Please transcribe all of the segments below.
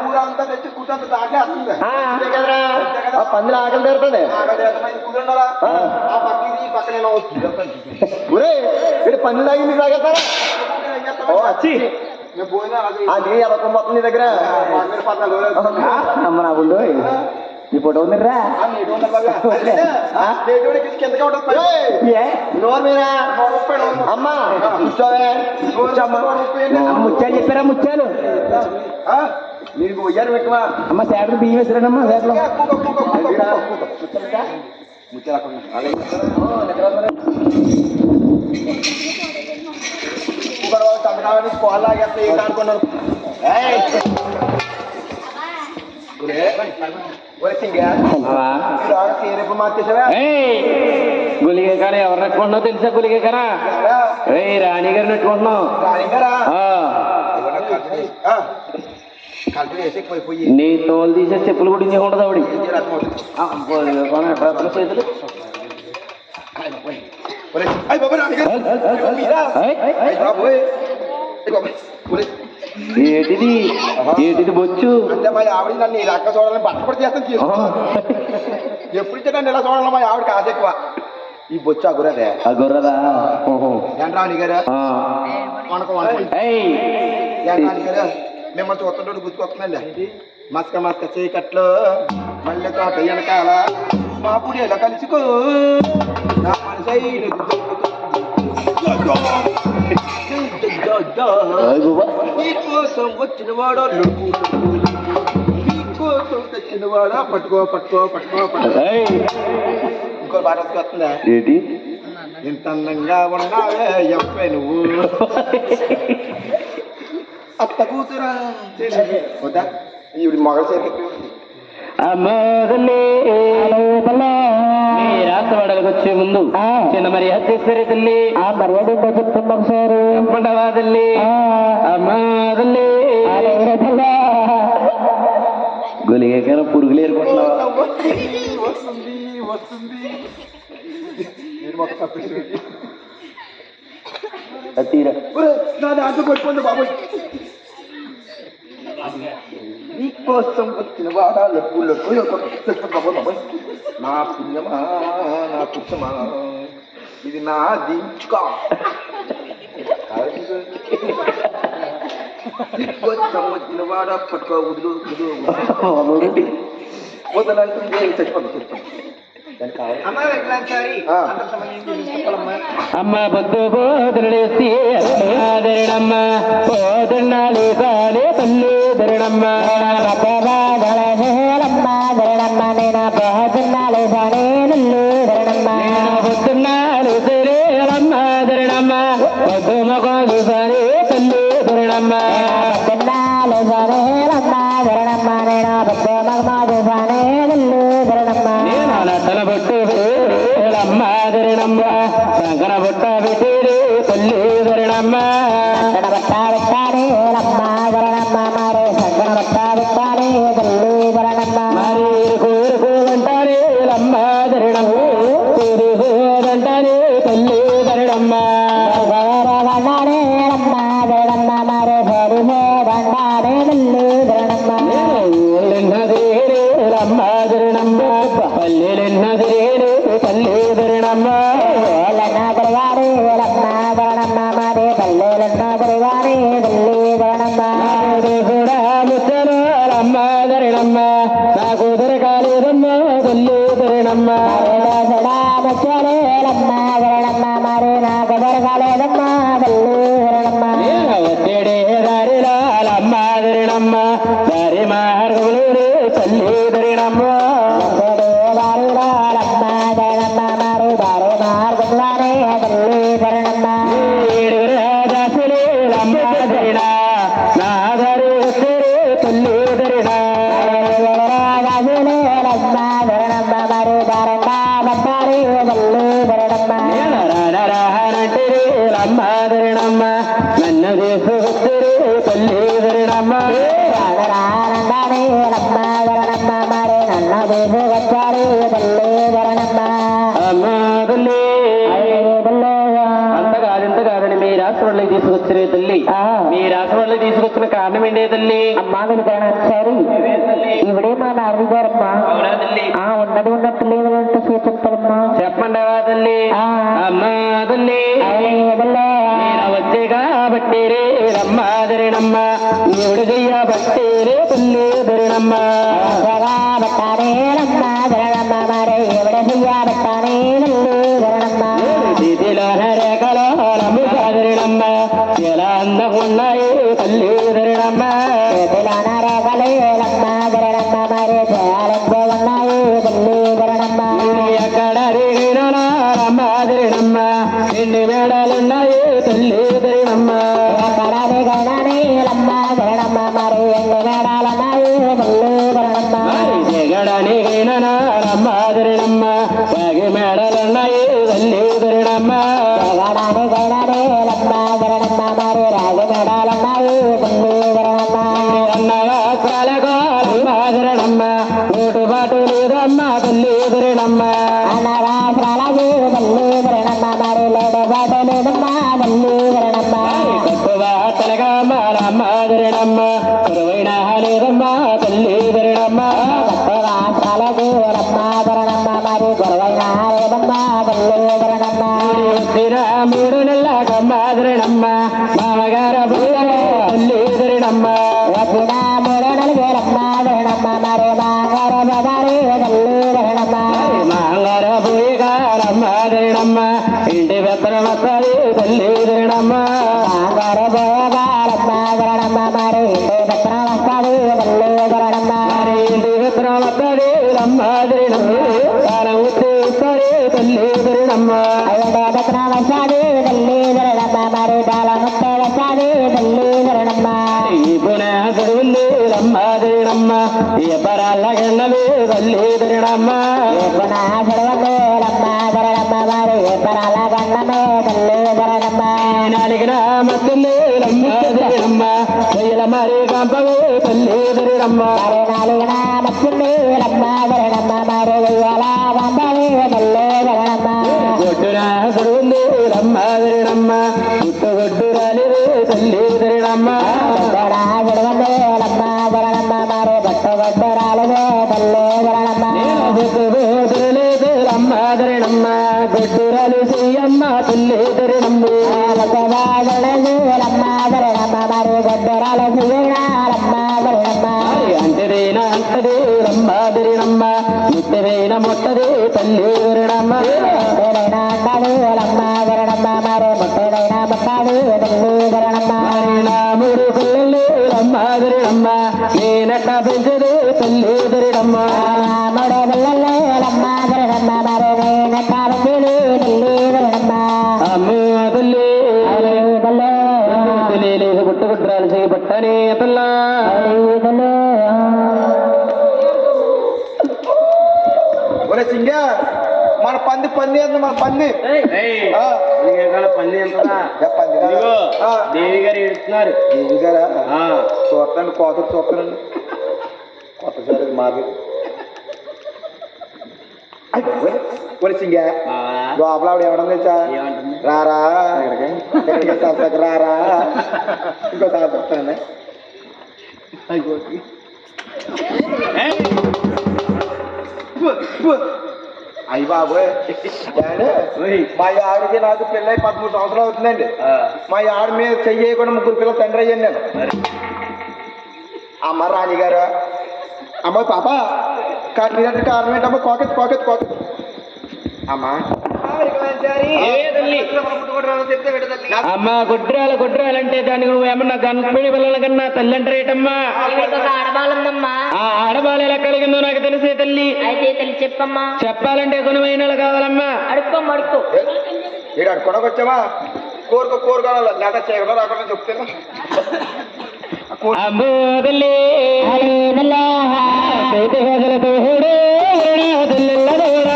కూరంతా తెచ్చి కూతంత దాంట్లో వస్తుంది పందిల ఆకలి తీరుతుంది కూరండాలా ఆ పక్కది పక్కనే ఒరే ఇక్కడ పందిలు తాగింది తాగేస్తారా వచ్చి నేను పోయినా అది అబద్ధం మొత్తం నీ దగ్గర 14 అమ్మ నా గుండు నీ ఫోటో ఉందిరా అమ్మా కూర్చోవే ముత్యాలు చెప్పారా ముత్యాలు నీకు పోయారు ఎక్కువ అమ్మ సేపలు బియ్యం వేసారమ్మా సేపలు కోలాగేస్తే ఏంటి అనుకున్నారు గులిగే కారా ఎవరు నెట్టుకుంటున్నావు తెలుసా గులిగే కారా రాణి గారు నెట్టుకుంటున్నావు నీ తోలు తీసే చెప్పులు కూడా ఇంకేముండదు ఆవిడ చేతులు ఏటిది ఏటిది బొచ్చు అంటే మా ఆవిడ నన్ను ఇలా అక్క చూడాలని బట్టపడి చేస్తాను ఎప్పుడు ఇచ్చా నన్ను ఇలా చూడాలి మా ఆవిడ కాదు ఎక్కువ ఈ బొచ్చు ఆ గుర్రదే ఆ గుర్రదా రాణి గారు రాణి గారు మిమ్మల్ని చూస్తుంటే గుర్తుకొస్తుందండి మస్క మస్క చీకట్లో మళ్ళీ తోట వెనకాల మా పుడి ఎలా కలుసుకో నా మనసై నీకోసం వచ్చిన వాడో నీకోసం తెచ్చిన వాడా పట్టుకో పట్టుకో పట్టుకో పట్టుకో ఇంకో బాట వస్తుందా ఏంటి ఇంత అందంగా ఉన్నావే ఎప్పే నువ్వు అత్త కూతురా వద్దా ఈవిడ మొగల చేతి రాష్ట్రవాడలకు వచ్చే ముందు చిన్న మర్యాద చేస్తారే తల్లి ఆ మర్యాద చెప్తుంది ఒకసారి చెప్పండవా తల్లి అమ్మా తల్లి గొలిగేకర పురుగులు ఏరుకుంటున్నావా వస్తుంది వస్తుంది తీరా నా దాంట్లో కొట్టుకోండి బాబు నీకోసం వచ్చిన వాడాలు బాబు నా పుణ్యమా నా పుచ్చమా ఇది నా దించుకా నీకోసం వచ్చిన వాడా పట్టుకో వదులు వదలంటే చచ్చిపోతుంది అమ్మ బొద్దు బోధనలేసి ఆదరణమ్మ బోధనాలు కాలే పల్లె ధరణమ్మ ధరణమ్మ నేను బోధనాలు కాలే నల్లు ధరణమ్మ బొద్దున్నాలు సరేరమ్మ ధరణమ్మ బొద్దు మగోదు సరే పల్లె ధరణమ్మ బొద్దున్నాలు సరేరమ్మ ధరణమ్మ నేను బొద్దు మగోదు సరే నల్లు ధరణమ్మ తన బొట్టు అమ్మ ధరణమ్మ శంకర బొట్ట పెట్టేరే పల్లె ధరణమ్మ శంకర బట్ట పెట్టారే అమ్మ ధరణమ్మ మరి శంకర బట్ట పెట్టారే పల్లె ధరణమ్మ మరి కోరుకోదంటారే అమ్మ ధరణమ్మ కోరుకోదంటారే పల్లె ధరణమ్మ దండారే అమ్మ ధరణమ్మ మరి దండారే పల్లె ధరణమ్మ అమ్మ ధరణమ్మ పల్లెలెన్నదిరేరు పల్లె ధరణమ్మ పల్లెలెన్నదిరిగారే అమ్మ ధరణమ్మ మరి పల్లెలెన్నదిరిగారే పల్లె ధరణమ్మ కూడా ముచ్చరు అమ్మ ధరణమ్మ నాకు దొరకాలేదమ్మ పల్లె ధరణమ్మ ముచ్చరే అమ్మ ధరణమ్మ మరి నాకు దొరకాలేదమ్మ పల్లె ధరణమ్మ వచ్చేడే దారిలో అమ్మ ధరణమ్మ దారి మార్గములు పల్లె ధరణమ్మ తీసుకొచ్చారే తల్లి మీ రాసిన వాళ్ళు తీసుకొచ్చిన కారణం ఏంటి తల్లి అమ్మా వెలుగారు ఇవిడే మా నారది గారమ్మా అవునా తల్లి ఉన్నది ఉన్నట్టు లేదంటే చెప్తారమ్మా చెప్పండవా తల్లి అమ్మా తల్లి నేను వచ్చే కాబట్టి రే రమ్మాదరినమ్మ ఎవడు చెయ్యబట్టే రే తల్లి దరినమ్మ రేఖలో రమ్ము కాదరినమ్మ ఎలా అందకున్నాయి తల్లి దరినమ్మ ఎక్కడ రేగినా రమ్మాదరినమ్మ ఎన్ని మేడాలున్నాయి తల్లి దరినమ్మ జగడనిగిన రమ్మాదరినమ్మ వాగి మేడలున్నాయి తల్లి దరినమ్మ అన్నవాసాలకోరమ్మాదరణమ్మ ఓటు బాటు లేదమ్మ తల్లి దరినమ్మ కట్టుబాటలుగా రమ్మాదరినమ్మ కురువైన లేదమ్మ తల్లి దరినమ్మ మూడు నెలల కమ్మాదరినమ్మ మామగార తల్లి దరినమ్మ మాంగార పోయిగా రమ్మాదరినమ్మ ఇంటి పెత్తన వస్తుంది తల్లి దరినమ్మ ఇంటి పెత్తన వస్తుంది రమ్మాదరినమ్మ కాలం ఉత్తేస్తారు తల్లి దరినమ్మ ఈ పునాదుడు ఉంది రమ్మాదరినమ్మ ఎపరాళ్ళ గన్నలు తల్లి దరినమ్మ నాలుగిన మత్తులు రమ్మాదరినమ్మ చెయ్యల మరి కంపవు తల్లి దరినమ్మ గొడ్డునాదుడు ఉంది రమ్మాదరినమ్మ పుట్టుగొడ్డు రాలేదు తల్లి దరినమ్మ లేదు రమ్మాదరినమ్మ గొడ్డురాలు చెయ్యమ్మ తల్లి దరినమ్మ అంటేనా అంటది రమ్మాదరినమ్మ ముట్టదైన ముట్టది తల్లి దరినమ్మ నాముడు పిల్లలు రమ్మాదరినమ్మ నేనట్ట పెంచదు తల్లి దరినమ్మ అమ్మ తల్లి తెలియలేదు పుట్టుకుట్రాలు చేయబట్టనే పిల్ల ఒరే సింగ మన పంది మన పంది పంది ఎంత పంది దేవి గారు ఏడుస్తున్నారు దేవి గారా చూస్తాండి కోతలు చూస్తానండి కొత్త సార్ మాది ఒరే సింగ లోపల ఆవిడ ఏమన్నా తెలుసా రారా రారా ఇంకోసారి చెప్తానండి అయ్యి బాబోయ్ మా ఆవిడకి నాకు పెళ్ళై 13 సంవత్సరాలు అవుతుందండి మా ఆవిడ మీద చెయ్యకుండా 3 పిల్లలు తండ్రి అయ్యాను నేను అమ్మ రాణి గారు అమ్మ పాప కట్టినట్టు కారణం ఏంటమ్మ కోకెత్ అమ్మా అమ్మ గుడ్రాలంటే దానికి నువ్వు ఏమన్నా గన్పిడి పిల్లల కన్నా తల్లి అంటారేటమ్మా ఆడబాలుందమ్మా ఆ ఆడబాలు ఎలా కలిగిందో నాకు తెలిసే తల్లి అయితే తెలిసి చెప్పమ్మా చెప్పాలంటే గుణమైన కావాలమ్మా అడుక్కో ఈడు అడుకోడానికి వచ్చావా కోరుకోవాలి లేదా చేయకుండా రాకుండా చెప్తాను అమ్మో తల్లి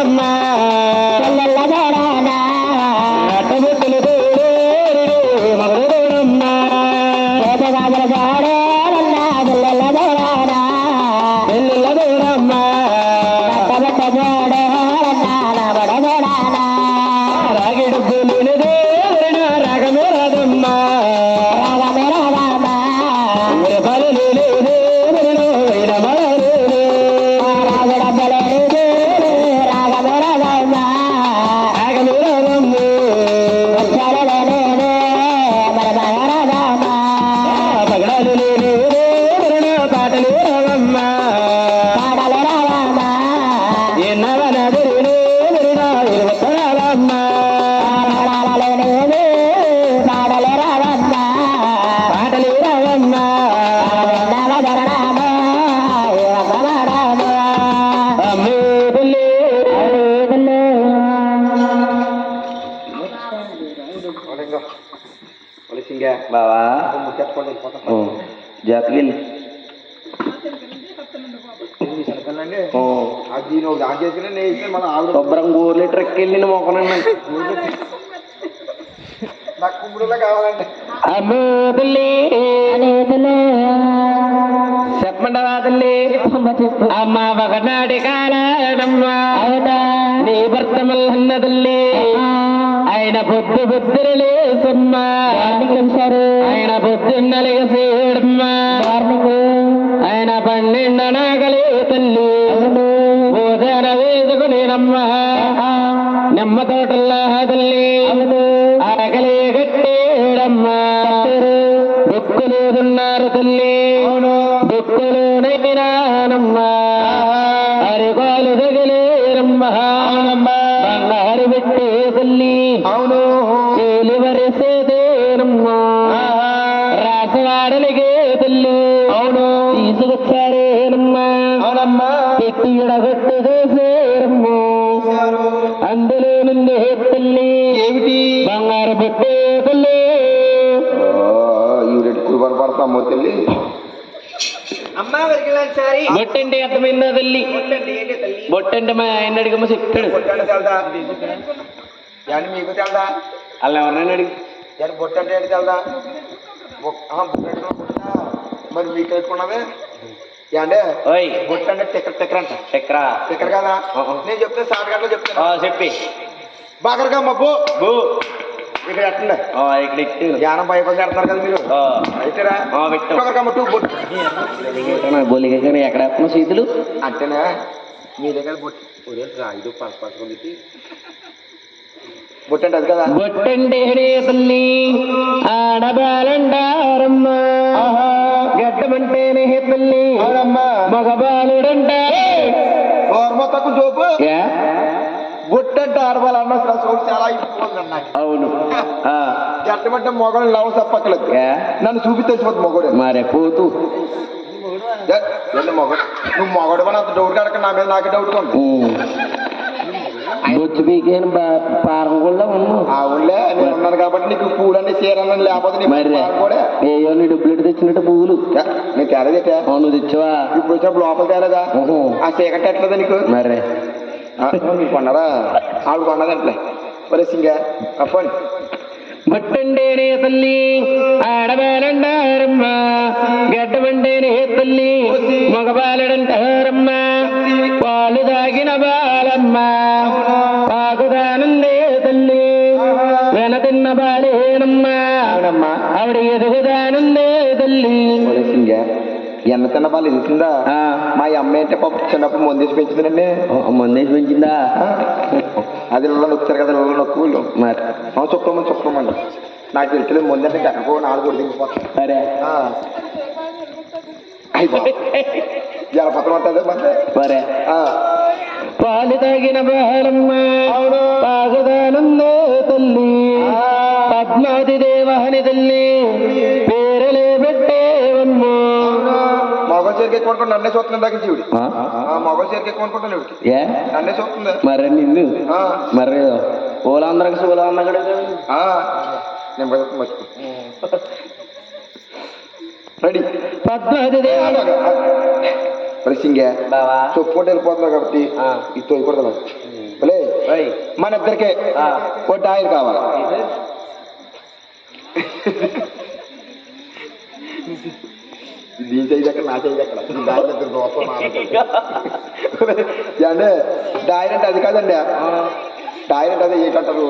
అమ్మా అట్టబుట్టులు మగడమ్మా రాగిడు రాగమే రాదమ్మా జాతకి వెళ్ళి అండి అది నువ్వు దాని చేసుకుని నేను ఇస్తే మన ఆవిడ శుభ్రం గోర్లే ట్రెక్కి వెళ్ళిన మొక్కనండి నాకు కుమ్ముడులా కావాలండి అమ్మోదల్లి చెప్పండవా తల్లి అమ్మ ఒకనాటి కాలమ్మా నీ భర్త మల్లన్నదల్లి ఆయన పొద్దు బుద్ధిరలేసమ్మా ఆయన పొద్దున్నలేసేడమ్మా ఆయన 12 నాగలే తల్లి భోజన వేసుకునేనమ్మా నిమ్మ తోటల్లా తల్లి ఆకలే కట్టేడమ్మా దుక్కులు ఉన్నారు తల్లి దుక్కులు నైనానమ్మా అరికాలు తగిలేరమ్మా బంగారు పెట్టే తల్లి అవును కూలి వరిసేదేనమ్మా రాసవాడలిగే తల్లి అవును తీసుకొచ్చారేనమ్మా అవునమ్మా పెట్టి ఎడగొట్టు చేసేరమ్మా అందులో నుండి తల్లి ఏమిటి బంగారు పెట్టే తల్లి ఈ రెడ్డి కురుబాటు పడతామో తెల్లి అమ్మా వరిగిలాంటి సారి బొట్టంటే అర్థమైందా తల్లి బొట్టంటే మా ఆయన అడిగమ్మ చెప్తాడు బొట్టంటే తెలదా అని మీకు తెలదా అలా ఎవరినైనా అడిగి అని బొట్టంటే ఏంటి తెలదా మరి మీకు పెట్టుకున్నది అంటే ఓయ్ బొట్టంటే టిక్కర్ అంట ఎక్కరా టిక్కర్ కదా నేను చెప్తే షార్ట్ కట్లో చెప్తాను చెప్పి బాగరగా మబ్బు బూ ఇక్కడ ఎట్టండి ఇక్కడ ఇట్టు జ్ఞానం భయపడి పెడతారు కదా మీరు అయితేరా పెట్టాం బాగరగా టూ బొట్టు బొలిగా కానీ ఎక్కడ వేస్తున్నా చేతులు అంటేనా మీ దగ్గర బొట్టు ఒరే రాయుడు పసుపట్టుకుంది బొట్టంటే అది కదా బొట్టంటే తల్లి ఆడబాలంటారమ్మా గడ్డమంటేనే తల్లి అవునమ్మా మగబాలుడంట గోర్మొత్తకు జోపు బొట్టంటే ఆడవాళ్ళు అన్న సోపు చాలా అయిపోతుంది నాకు అవును గడ్డమంటే మొగడు లవ్ తప్పక్కలేదు నన్ను చూపి తెలిసిపోతుంది మొగడు మరే పోతూ మొగడు నువ్వు మొగడు అని అంత డౌట్ కడక నా మీద నాకే డౌట్ ఉంది బొచ్చు పీకేను పారం కూడా ఉన్నావు ఆ ఊళ్ళే నేను ఉన్నాను కాబట్టి నీకు పూలన్నీ చీరన్నీ లేకపోతే నీ మరి పారం కూడా ఏయో నీ డబ్బులు తెచ్చినట్టు పువ్వులు నేను తేలేదేటా నువ్వు తెచ్చావా ఇప్పుడు వచ్చినప్పుడు లోపల తేలేదా ఆ చీకటి ఎట్లేదా నీకు మరే నీకు కొన్నారా ఆవిడ కొన్నదంటలే ఒరే సింగా అప్పని బొట్టంటేనే తల్లి ఆడబాలంటారమ్మా గడ్డమంటేనే తల్లి మగబాలుడంటారమ్మా పాలు తాగిన బాలమ్మ పాకుదానందే తల్లి వెన తిన్న బాలేనమ్మా ఆవిడ ఎదుగుదానందే తల్లి ఒరే సింగా ఎన్న తిన్న వాళ్ళు తెలిసిందా మా అమ్మ అంటే పాప చిన్నప్పుడు మందేసి పెంచిందండి మందేసి పెంచిందా అది ఇళ్ళ నొక్కుతారు కదా ఇళ్ళ నొక్కు మరి చొప్పమండి నాకు తెలియలేదు ముందంటే ఎక్కడికో 4 కూడా దిగిపోతాను సరే జలపత్రం ఉంటుంది మంది సరే పాలు తాగిన బాలమ్మ పాగుదానందే తల్లి పద్మావతి దేవహని తల్లి పేరలే పెట్టేవమ్మా మొగలు చేరికి ఎక్కువ నన్నే చూస్తున్నాను దాకా జీవుడి మొగలు చేరికి ఎక్కువ అనుకుంటాను ఏ నన్నే చూస్తుంది మరి నిన్ను మరి ఓలందరికి సోలందగడ నేను మర్చిపో రెడీ పద్మావతి దేవ సింగే చెప్పుకుంటూ వెళ్ళిపోతున్నా కాబట్టి ఇది తోయకూడదు భలే మన ఇద్దరికే ఓ టైర్ కావాలి దీని సైజ్ ఎక్కడ నా సైజ్ ఎక్కడ అంటే డైర్ అంటే అది కాదండి డైర్ అంటే అది ఏంటంటారు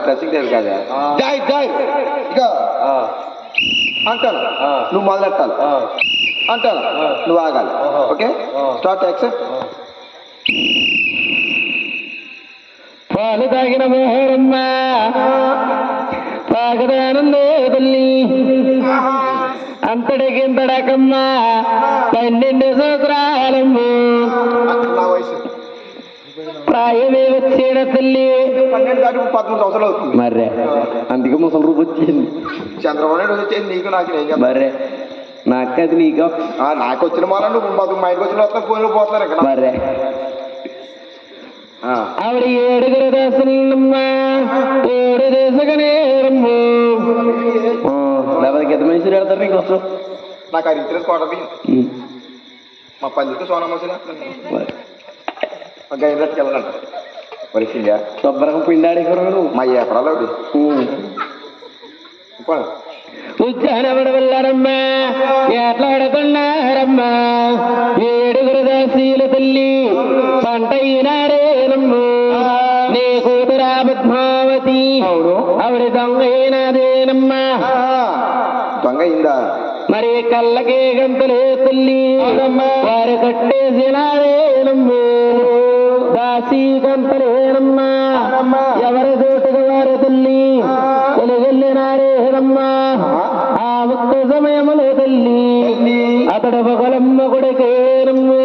డ్రెస్సింగ్ టైర్ కాదా డైర్ ఇక అంటాను నువ్వు మొదలెట్టాలి అంటాను నువ్వు ఆగాలి ఓకే స్టార్ట్ యాక్సెప్ట్ పాలు తాగిన మోహరమ్మ పాగదానందే తల్లి అంతటికి ఇంతడకమ్మ 12 సంవత్సరాలమ్మ నా వయసు ప్రాయమే వచ్చేన తల్లి 12 దాటి 13 సంవత్సరాలు అవుతుంది మర్రే అందుకే ముసలి రూపు వచ్చింది చంద్రబాబు నాయుడు వచ్చేది నీకు నాకు ఏం మర్రే నాకు అది నీకు నాకు వచ్చిన వాళ్ళ నువ్వు మా ఇంటికి వచ్చిన వస్తా పోయిన పోతున్నారు ఇక్కడ మర్రే ఆవిడ ఏడుగురు దాసులమ్మా ఏడు దేశగనేరమ్ము లేకపోతే గెద్ద మనిషి వెళ్తారు నీకోసం నాకు అది ఇంట్రెస్ట్ కోట బియ్యం మా పందితో సోనా మసూరి మా గైడ్లకి వెళ్ళాలంట పరిస్థితిగా శుభ్రంగా పిండాడి మా ఎకరాలు ఉచ్చానబడి వెళ్ళారమ్మా ఎట్లాడుకున్నారమ్మా ఏడుగురు దాసీల తల్లి పంట ఈనాడేనమ్ము నీ కూతురా పద్మావతి ఆవిడ దొంగ అయినాదేనమ్మా దొంగ అయిందా మరి కళ్ళకే గంతులే తల్లి వారు కట్టేసినాదేనమ్ము దాసీ గంతలేనమ్మా ఎవరి చోటుగా వారి తల్లి వెలుగెళ్ళినారేనమ్మా ఆ ఒక్క సమయములో తల్లి అతడు ఒకలమ్మ కొడుకేనమ్ము